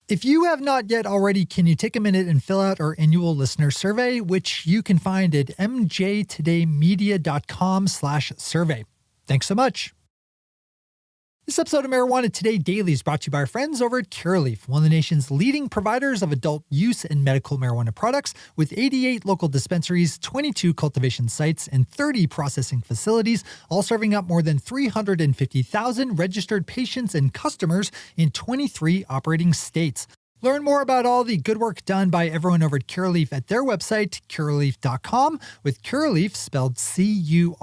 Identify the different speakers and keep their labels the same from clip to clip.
Speaker 1: If you have not yet already, can you take a minute and fill out our annual listener survey, which you can find at mjtodaymedia.com/survey. Thanks so much. This episode of Marijuana Today Daily is brought to you by our friends over at Curaleaf, one of the nation's leading providers of adult use and medical marijuana products, with 88 local dispensaries, 22 cultivation sites, and 30 processing facilities, all serving up more than 350,000 registered patients and customers in 23 operating states. Learn more about all the good work done by everyone over at Curaleaf at their website, curaleaf.com, with Curaleaf spelled C-U-R-A-L-E-A-F.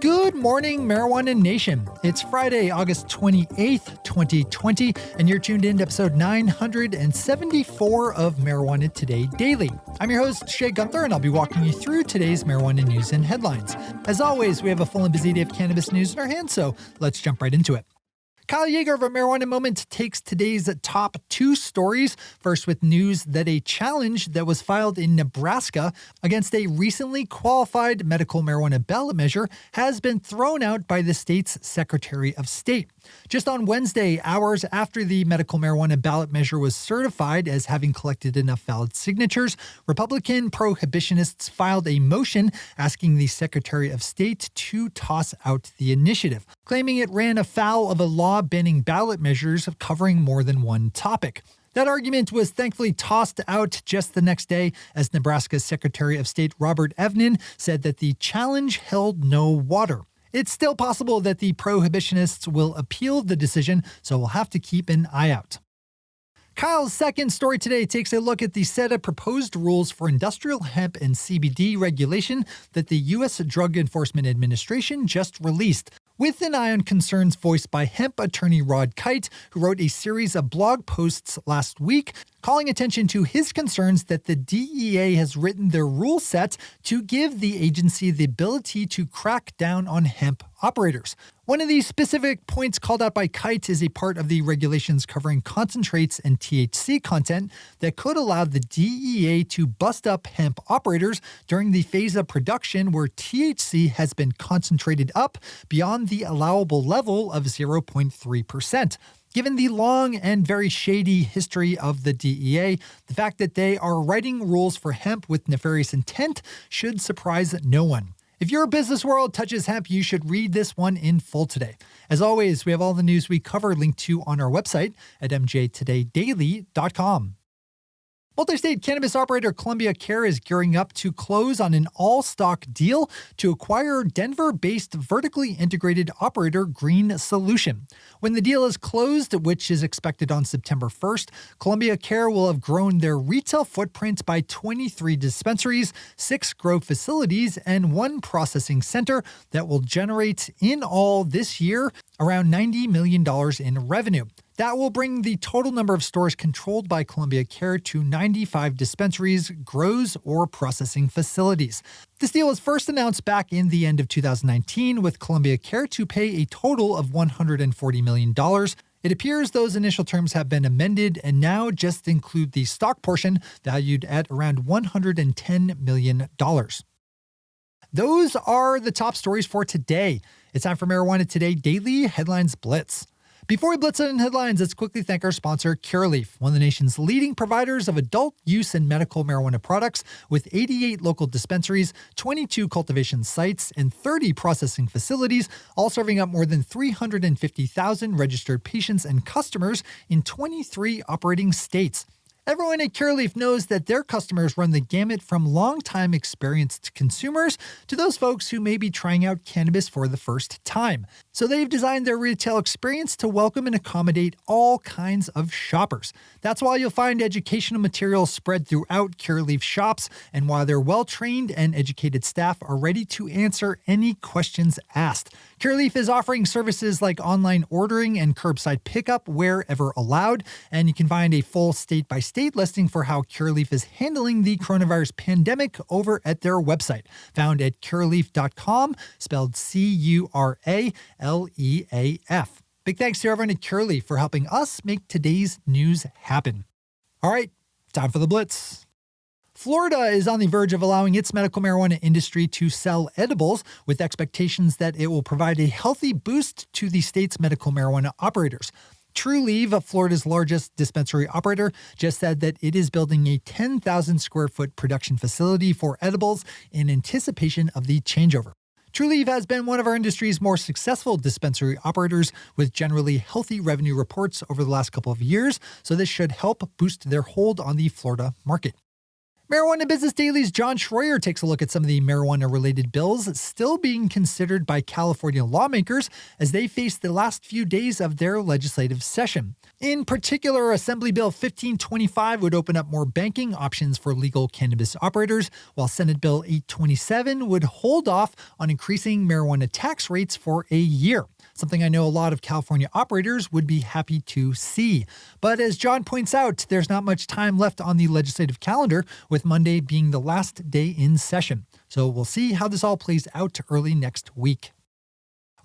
Speaker 1: Good morning, Marijuana Nation. It's Friday, August 28th, 2020, and you're tuned in to episode 974 of Marijuana Today Daily. I'm your host, Shay Gunther, and I'll be walking you through today's marijuana news and headlines. As always, we have a full and busy day of cannabis news in our hands, so let's jump right into it. Kyle Yeager of A Marijuana Moment takes today's top two stories. First, with news that a challenge that was filed in Nebraska against a recently qualified medical marijuana ballot measure has been thrown out by the state's Secretary of State. Just on Wednesday, hours after the medical marijuana ballot measure was certified as having collected enough valid signatures, Republican prohibitionists filed a motion asking the Secretary of State to toss out the initiative, claiming it ran afoul of a law banning ballot measures covering more than one topic. That argument was thankfully tossed out just the next day, as Nebraska's Secretary of State Robert Evnin said that the challenge held no water. It's still possible that the prohibitionists will appeal the decision, so we'll have to keep an eye out. Kyle's second story today takes a look at the set of proposed rules for industrial hemp and CBD regulation that the U.S. Drug Enforcement Administration just released, with an eye on concerns voiced by hemp attorney Rod Kite, who wrote a series of blog posts last week calling attention to his concerns that the DEA has written their rule set to give the agency the ability to crack down on hemp operators. One of these specific points called out by Kite is a part of the regulations covering concentrates and THC content that could allow the DEA to bust up hemp operators during the phase of production where THC has been concentrated up beyond the allowable level of 0.3%. Given the long and very shady history of the DEA, the fact that they are writing rules for hemp with nefarious intent should surprise no one. If your business world touches hemp, you should read this one in full today. As always, we have all the news we cover linked to on our website at mjtodaydaily.com. Multi-state cannabis operator Columbia Care is gearing up to close on an all-stock deal to acquire Denver-based vertically integrated operator Green Solution. When the deal is closed, which is expected on September 1st, Columbia Care will have grown their retail footprint by 23 dispensaries, 6 grow facilities, and 1 processing center that will generate in all this year around $90 million in revenue. That will bring the total number of stores controlled by Columbia Care to 95 dispensaries, grows, or processing facilities. This deal was first announced back in the end of 2019, with Columbia Care to pay a total of $140 million. It appears those initial terms have been amended and now just include the stock portion, valued at around $110 million. Those are the top stories for today. It's time for Marijuana Today Daily Headlines Blitz. Before we blitz in headlines, let's quickly thank our sponsor, Curaleaf, one of the nation's leading providers of adult use and medical marijuana products, with 88 local dispensaries, 22 cultivation sites, and 30 processing facilities, all serving up more than 350,000 registered patients and customers in 23 operating states. Everyone at Curaleaf knows that their customers run the gamut from long-time experienced consumers to those folks who may be trying out cannabis for the first time. So they've designed their retail experience to welcome and accommodate all kinds of shoppers. That's why you'll find educational materials spread throughout Curaleaf shops, and while their well-trained and educated staff are ready to answer any questions asked. Curaleaf is offering services like online ordering and curbside pickup wherever allowed, and you can find a full state-by-state listing for how Curaleaf is handling the coronavirus pandemic over at their website, found at curaleaf.com, spelled C-U-R-A-L-E-A-F. Big thanks to everyone at Curaleaf for helping us make today's news happen. All right, time for the Blitz. Florida is on the verge of allowing its medical marijuana industry to sell edibles, with expectations that it will provide a healthy boost to the state's medical marijuana operators. Trulieve, Florida's largest dispensary operator, just said that it is building a 10,000 square foot production facility for edibles in anticipation of the changeover. Trulieve has been one of our industry's more successful dispensary operators, with generally healthy revenue reports over the last couple of years, so this should help boost their hold on the Florida market. Marijuana Business Daily's John Schroyer takes a look at some of the marijuana-related bills still being considered by California lawmakers as they face the last few days of their legislative session. In particular, Assembly Bill 1525 would open up more banking options for legal cannabis operators, while Senate Bill 827 would hold off on increasing marijuana tax rates for a year. Something I know a lot of California operators would be happy to see. But as John points out, there's not much time left on the legislative calendar, with Monday being the last day in session. So we'll see how this all plays out early next week.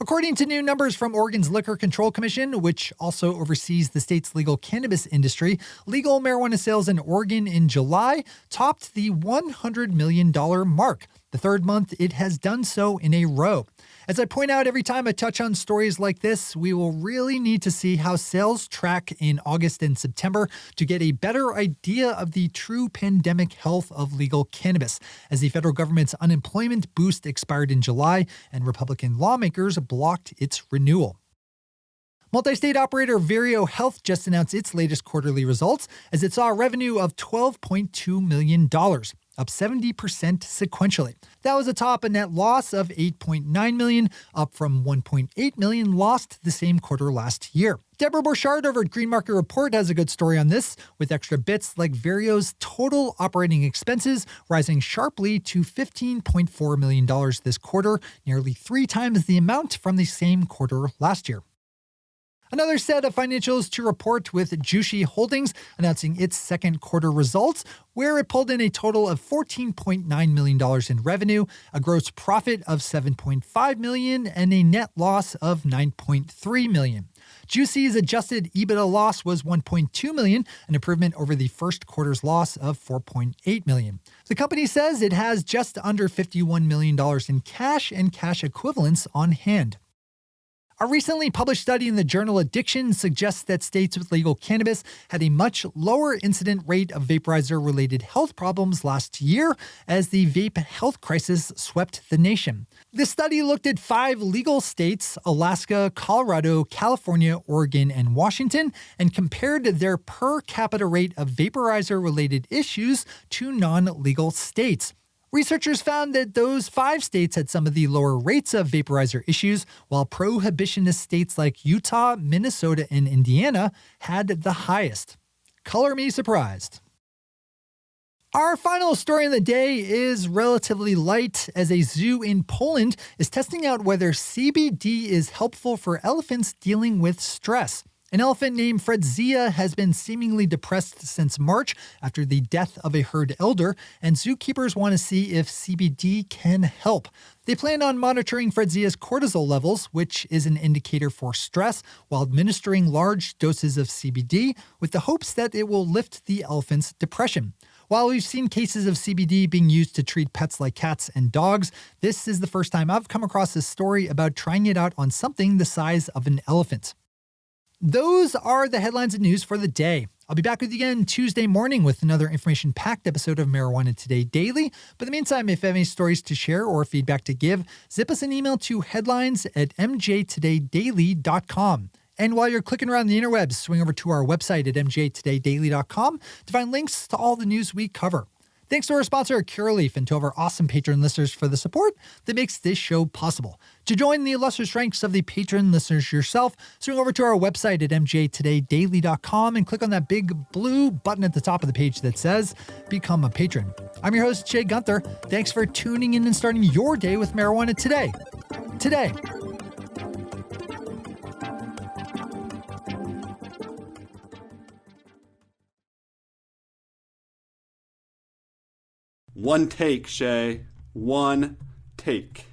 Speaker 1: According to new numbers from Oregon's Liquor Control Commission, which also oversees the state's legal cannabis industry, legal marijuana sales in Oregon in July topped the $100 million mark, the third month it has done so in a row. As I point out every time I touch on stories like this, we will really need to see how sales track in August and September to get a better idea of the true pandemic health of legal cannabis, as the federal government's unemployment boost expired in July and Republican lawmakers blocked its renewal. Multi-state operator Vireo Health just announced its latest quarterly results as it saw a revenue of $12.2 million, up 70% sequentially. That was atop a net loss of $8.9 million, up from $1.8 million lost the same quarter last year. Deborah Borchardt over at Green Market Report has a good story on this, with extra bits like Vireo's total operating expenses rising sharply to $15.4 million this quarter, nearly 3 times the amount from the same quarter last year. Another set of financials to report, with Jushi Holdings announcing its second quarter results, where it pulled in a total of $14.9 million in revenue, a gross profit of $7.5 million, and a net loss of $9.3 million. Juicy's adjusted EBITDA loss was $1.2 million, an improvement over the first quarter's loss of $4.8 million. The company says it has just under $51 million in cash and cash equivalents on hand. A recently published study in the journal Addiction suggests that states with legal cannabis had a much lower incident rate of vaporizer-related health problems last year as the vape health crisis swept the nation. The study looked at 5 legal states, Alaska, Colorado, California, Oregon, and Washington, and compared their per capita rate of vaporizer-related issues to non-legal states. Researchers found that those 5 states had some of the lower rates of vaporizer issues, while prohibitionist states like Utah, Minnesota, and Indiana had the highest. Color me surprised. Our final story of the day is relatively light, as a zoo in Poland is testing out whether CBD is helpful for elephants dealing with stress. An elephant named Fredzia has been seemingly depressed since March after the death of a herd elder, and zookeepers want to see if CBD can help. They plan on monitoring Fredzia's cortisol levels, which is an indicator for stress, while administering large doses of CBD with the hopes that it will lift the elephant's depression. While we've seen cases of CBD being used to treat pets like cats and dogs, this is the first time I've come across a story about trying it out on something the size of an elephant. Those are the headlines and news for the day. I'll be back with you again Tuesday morning with another information-packed episode of Marijuana Today Daily. But in the meantime, if you have any stories to share or feedback to give, zip us an email to headlines@mjtodaydaily.com. And while you're clicking around the interwebs, swing over to our website at mjtodaydaily.com to find links to all the news we cover. Thanks to our sponsor, Curaleaf, and to our awesome patron listeners for the support that makes this show possible. To join the illustrious ranks of the patron listeners yourself, swing over to our website at mjtodaydaily.com and click on that big blue button at the top of the page that says Become a Patron. I'm your host, Jay Gunther. Thanks for tuning in and starting your day with marijuana today. Today.
Speaker 2: One take, Shay. One take.